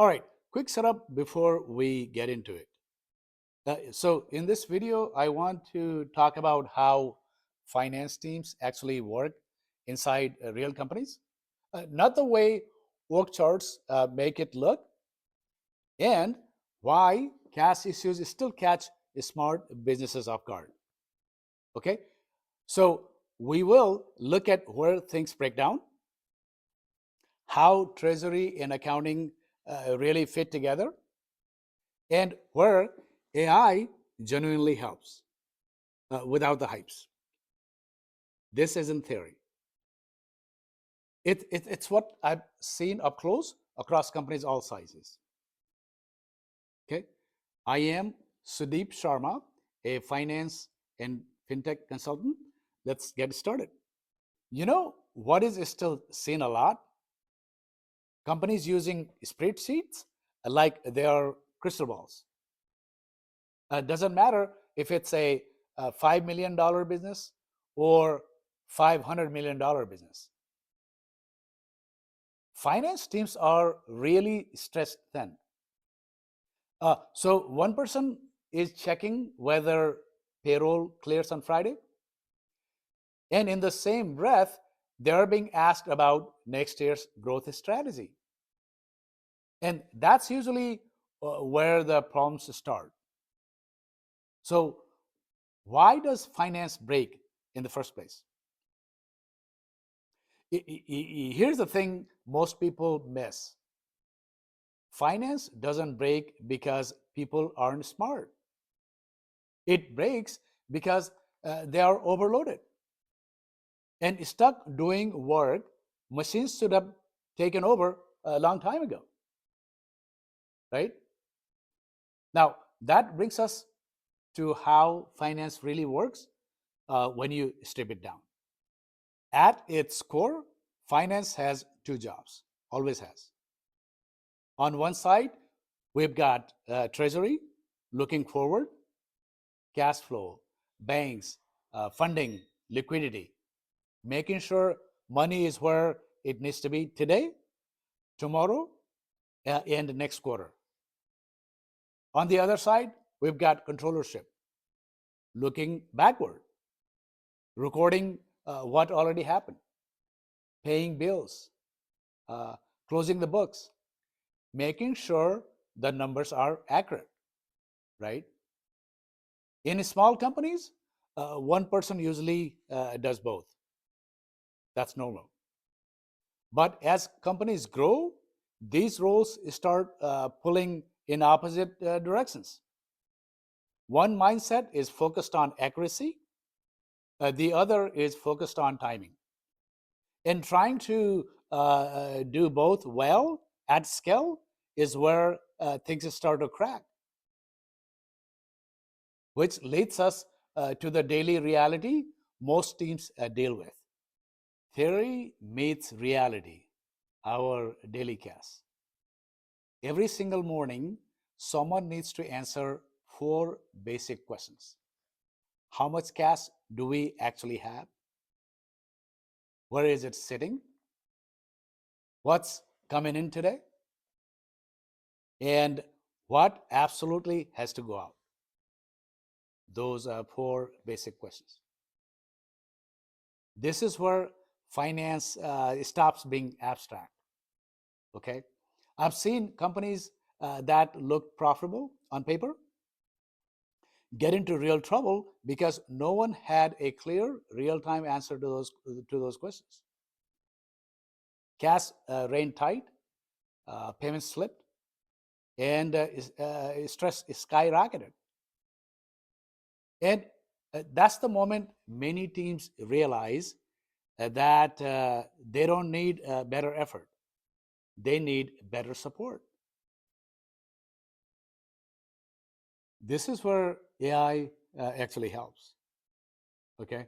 All right, quick setup before we get into it. So in this video, I want to talk about how finance teams actually work inside real companies. Not the way org charts make it look, and why cash issues still catch smart businesses off guard. Okay, so we will look at where things break down, how treasury and accounting really fit together, and where AI genuinely helps without the hypes. This isn't theory. It's what I've seen up close across companies all sizes. Okay, I am Sudeep Sharma, a finance and fintech consultant. Let's get started. You know what is still seen a lot? Companies using spreadsheets like they are crystal balls. Doesn't matter if it's a $5 million business or $500 million business. Finance teams are really stressed thin. So one person is checking whether payroll clears on Friday, and in the same breath, they're being asked about next year's growth strategy. And that's usually where the problems start. So why does finance break in the first place? Here's the thing most people miss. Finance doesn't break because people aren't smart. It breaks because they are overloaded and stuck doing work machines should have taken over a long time ago. Right? Now, that brings us to how finance really works when you strip it down. At its core, finance has two jobs, always has. On one side, we've got treasury, looking forward, cash flow, banks, funding, liquidity, making sure money is where it needs to be today, tomorrow, and next quarter. On the other side, we've got controllership, looking backward, recording what already happened, paying bills, closing the books, making sure the numbers are accurate, right? In small companies, one person usually does both. That's normal. But as companies grow, these roles start pulling in opposite directions. One mindset is focused on accuracy, the other is focused on timing. And trying to do both well at scale is where things start to crack. Which leads us to the daily reality most teams deal with. Theory meets reality, our daily cast. Every single morning, someone needs to answer 4 basic questions. How much cash do we actually have? Where is it sitting? What's coming in today? And what absolutely has to go out? Those are 4 basic questions. This is where finance stops being abstract. Okay, I've seen companies that look profitable on paper get into real trouble because no one had a clear, real-time answer to those questions. Cash ran tight, payments slipped, and stress skyrocketed. And that's the moment many teams realize that they don't need better effort. They need better support. This is where AI actually helps. Okay,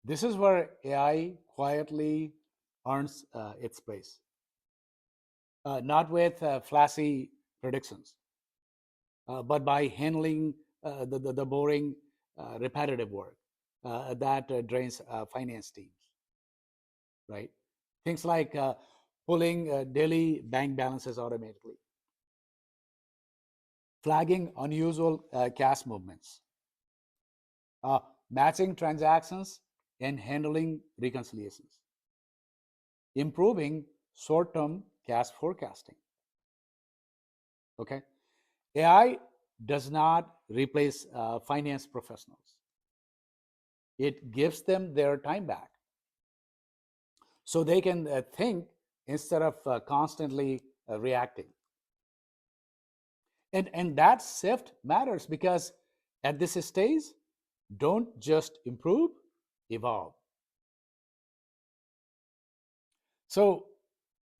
this is where AI quietly earns its place. Not with flashy predictions, but by handling the boring, repetitive work that drains finance teams. Right? Things like pulling daily bank balances automatically, flagging unusual cash movements, matching transactions and handling reconciliations, improving short-term cash forecasting. Okay, AI does not replace finance professionals. It gives them their time back so they can think instead of constantly reacting. And that shift matters because at this stage, don't just improve, evolve. So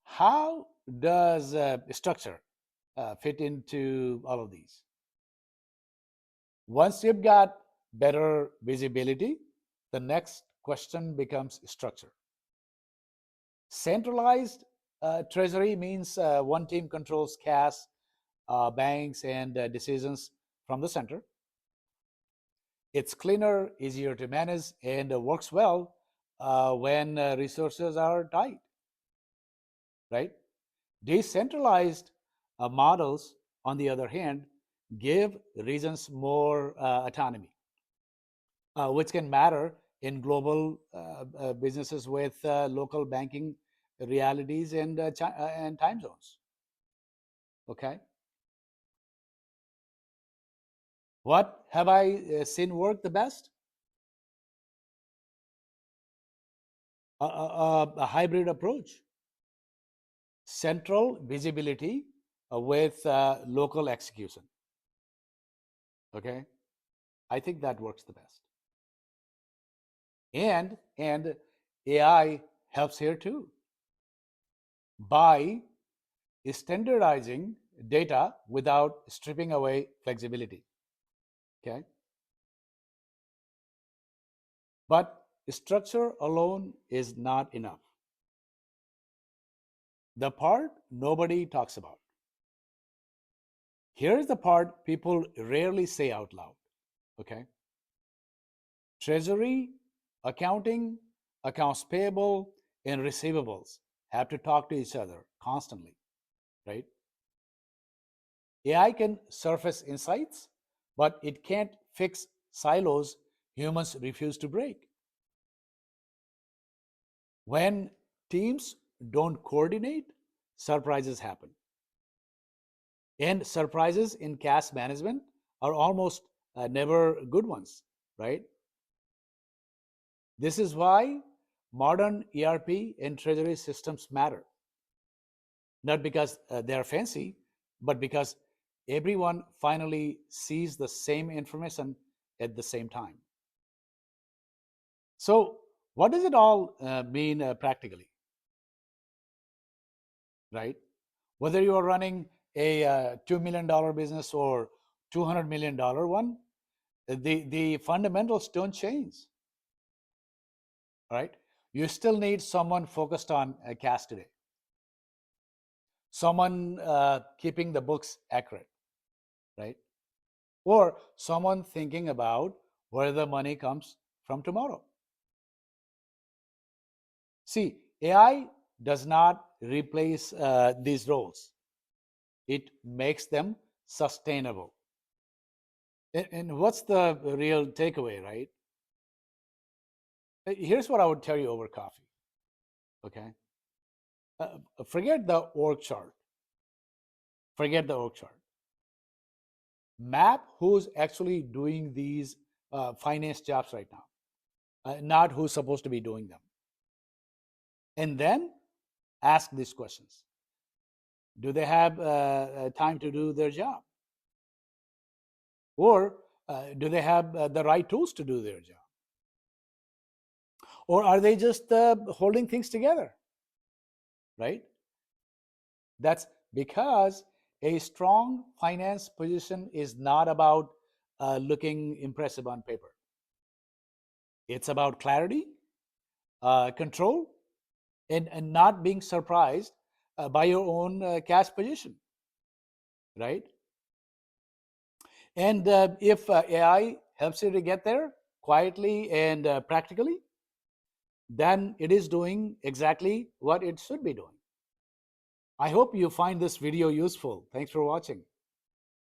how does structure fit into all of these? Once you've got better visibility, the next question becomes structure. Centralized treasury means one team controls cash, banks, and decisions from the center. It's cleaner, easier to manage, and works well when resources are tight, right? Decentralized models, on the other hand, give regions more autonomy, which can matter in global businesses with local banking realities and time zones. Okay. What have I seen work the best? A hybrid approach. Central visibility with local execution. Okay. I think that works the best. And AI helps here too by standardizing data without stripping away flexibility. Okay. But structure alone is not enough. The part nobody talks about. Here's the part people rarely say out loud. Okay. Treasury, accounting, accounts payable, and receivables have to talk to each other constantly, right? AI can surface insights, but it can't fix silos humans refuse to break. When teams don't coordinate, surprises happen. And surprises in cash management are almost never good ones, right? This is why modern ERP and treasury systems matter. Not because they're fancy, but because everyone finally sees the same information at the same time. So, what does it all mean practically? Right? Whether you are running a $2 million business or $200 million one, the fundamentals don't change. All right? You still need someone focused on cash today, someone keeping the books accurate, right? Or someone thinking about where the money comes from tomorrow. See, AI does not replace these roles. It makes them sustainable. And what's the real takeaway, right? Here's what I would tell you over coffee, okay? Forget the org chart. Forget the org chart. Map who's actually doing these finance jobs right now, not who's supposed to be doing them. And then ask these questions. Do they have time to do their job? Or do they have the right tools to do their job? Or are they just holding things together, right? That's because a strong finance position is not about looking impressive on paper. It's about clarity, control, and not being surprised by your own cash position, right? And if AI helps you to get there quietly and practically, then it is doing exactly what it should be doing. I hope you find this video useful. Thanks for watching.